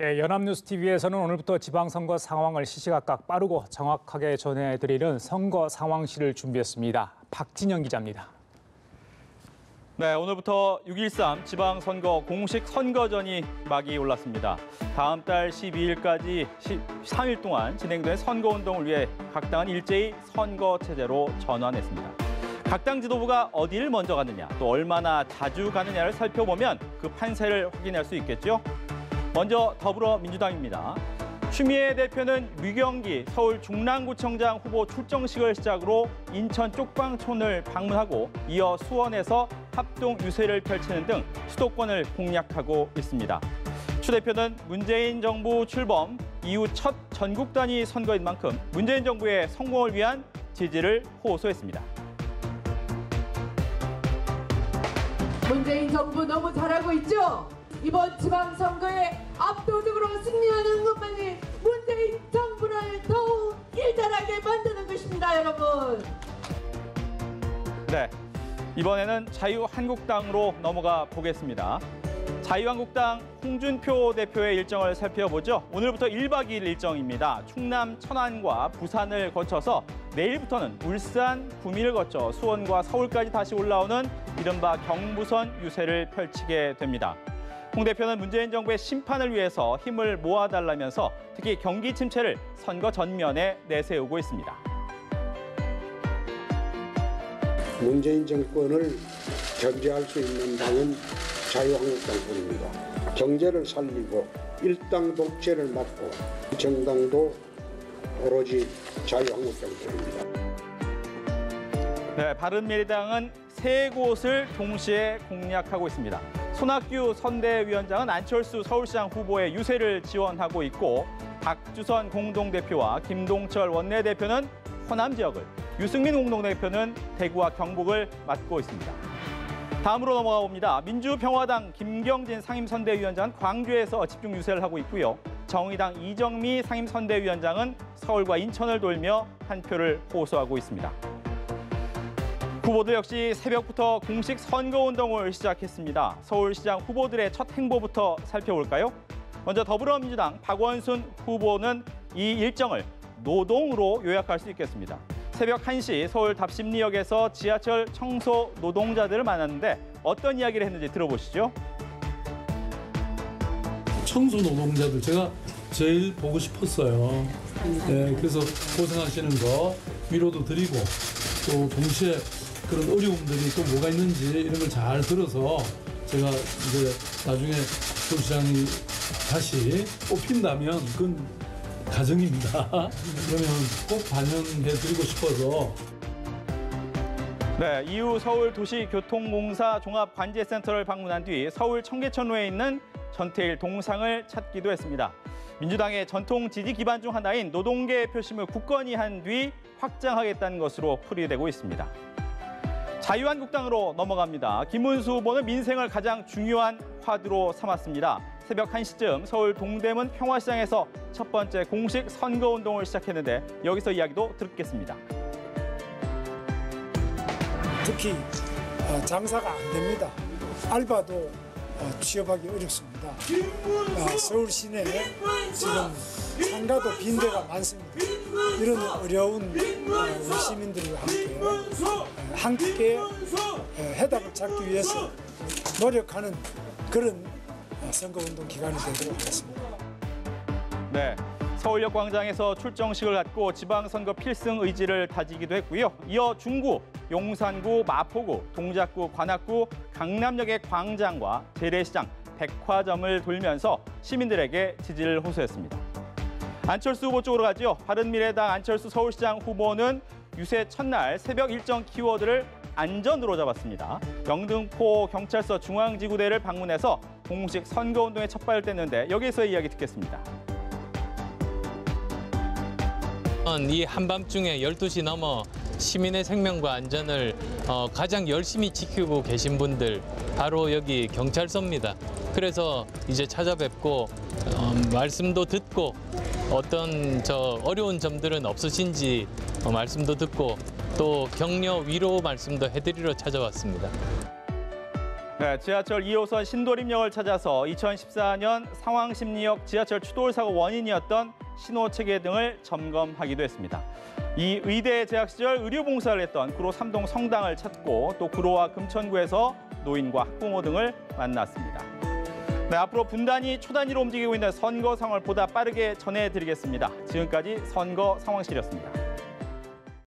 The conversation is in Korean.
예, 연합뉴스TV에서는 오늘부터 지방선거 상황을 시시각각 빠르고 정확하게 전해드리는 선거 상황실을 준비했습니다. 박진영 기자입니다. 네, 오늘부터 6.13 지방선거 공식 선거전이 막이 올랐습니다. 다음 달 12일까지 3일 동안 진행된 선거운동을 위해 각 당은 일제히 선거체제로 전환했습니다. 각 당 지도부가 어디를 먼저 가느냐, 또 얼마나 자주 가느냐를 살펴보면 그 판세를 확인할 수 있겠죠. 먼저 더불어민주당입니다. 추미애 대표는 류경기 서울 중랑구청장 후보 출정식을 시작으로 인천 쪽방촌을 방문하고 이어 수원에서 합동 유세를 펼치는 등 수도권을 공략하고 있습니다. 추 대표는 문재인 정부 출범 이후 첫 전국 단위 선거인 만큼 문재인 정부의 성공을 위한 지지를 호소했습니다. 문재인 정부 너무 잘하고 있죠? 이번 지방선거에 압도적으로 승리하는 것만이 문재인 정부를 더욱 일자하게 만드는 것입니다, 여러분. 네, 이번에는 자유한국당으로 넘어가 보겠습니다. 자유한국당 홍준표 대표의 일정을 살펴보죠. 오늘부터 1박 2일 일정입니다. 충남 천안과 부산을 거쳐서 내일부터는 울산, 구미를 거쳐 수원과 서울까지 다시 올라오는 이른바 경부선 유세를 펼치게 됩니다. 홍 대표는 문재인 정부의 심판을 위해서 힘을 모아달라면서 특히 경기 침체를 선거 전면에 내세우고 있습니다. 문재인 정권을 견제할 수 있는 당은 자유한국당뿐입니다. 경제를 살리고 일당 독재를 막고 정당도 오로지 자유한국당뿐입니다. 네, 바른미래당은 세 곳을 동시에 공략하고 있습니다. 손학규 선대위원장은 안철수 서울시장 후보의 유세를 지원하고 있고 박주선 공동대표와 김동철 원내대표는 호남 지역을, 유승민 공동대표는 대구와 경북을 맡고 있습니다. 다음으로 넘어가 봅니다. 민주평화당 김경진 상임선대위원장은 광주에서 집중 유세를 하고 있고요. 정의당 이정미 상임선대위원장은 서울과 인천을 돌며 한 표를 호소하고 있습니다. 후보들 역시 새벽부터 공식 선거운동을 시작했습니다. 서울시장 후보들의 첫 행보부터 살펴볼까요? 먼저 더불어민주당 박원순 후보는 이 일정을 노동으로 요약할 수 있겠습니다. 새벽 1시 서울 답심리역에서 지하철 청소 노동자들을 만났는데 어떤 이야기를 했는지 들어보시죠. 청소 노동자들 제가 제일 보고 싶었어요. 네, 그래서 고생하시는 거 위로도 드리고 또 동시에 그런 어려움들이 또 뭐가 있는지 이런 걸 잘 들어서 제가 이제 나중에 서울시장이 다시 뽑힌다면 그건 가정입니다. 그러면 꼭 반영해드리고 싶어서. 네, 이후 서울도시교통공사 종합관제센터를 방문한 뒤 서울 청계천로에 있는 전태일 동상을 찾기도 했습니다. 민주당의 전통 지지 기반 중 하나인 노동계의 표심을 굳건히 한 뒤 확장하겠다는 것으로 풀이되고 있습니다. 자유한국당으로 넘어갑니다. 김문수 후보는 민생을 가장 중요한 화두로 삼았습니다. 새벽 1시쯤 서울 동대문 평화시장에서 첫 번째 공식 선거운동을 시작했는데 여기서 이야기도 듣겠습니다. 특히 장사가 안 됩니다. 알바도 취업하기 어렵습니다. 서울 시내에 지금 상가도 빈 데가 많습니다. 이런 어려운 우리 시민들과 함께 해답을 찾기 위해서 노력하는 그런 선거운동 기간이 되도록 하겠습니다. 네, 서울역 광장에서 출정식을 갖고 지방선거 필승 의지를 다지기도 했고요. 이어 중구, 용산구, 마포구, 동작구, 관악구, 강남역의 광장과 재래시장, 백화점을 돌면서 시민들에게 지지를 호소했습니다. 안철수 후보 쪽으로 가죠. 바른미래당 안철수 서울시장 후보는 유세 첫날 새벽 일정 키워드를 안전으로 잡았습니다. 영등포 경찰서 중앙지구대를 방문해서 공식 선거운동에 첫 발을 뗐는데 여기서 이야기 듣겠습니다. 이 한밤중에 12시 넘어 시민의 생명과 안전을 가장 열심히 지키고 계신 분들 바로 여기 경찰서입니다. 그래서 이제 찾아뵙고 말씀도 듣고 어떤 어려운 점들은 없으신지 말씀도 듣고 또 격려 위로 말씀도 해드리러 찾아왔습니다. 네, 지하철 2호선 신도림역을 찾아서 2014년 상황심리역 지하철 추돌 사고 원인이었던 신호체계 등을 점검하기도 했습니다. 이 의대에 재학 시절 의료봉사를 했던 구로 3동 성당을 찾고 또 구로와 금천구에서 노인과 학부모 등을 만났습니다. 네, 앞으로 분단위 초단위로 움직이고 있는 선거 상황을 보다 빠르게 전해드리겠습니다. 지금까지 선거 상황실이었습니다.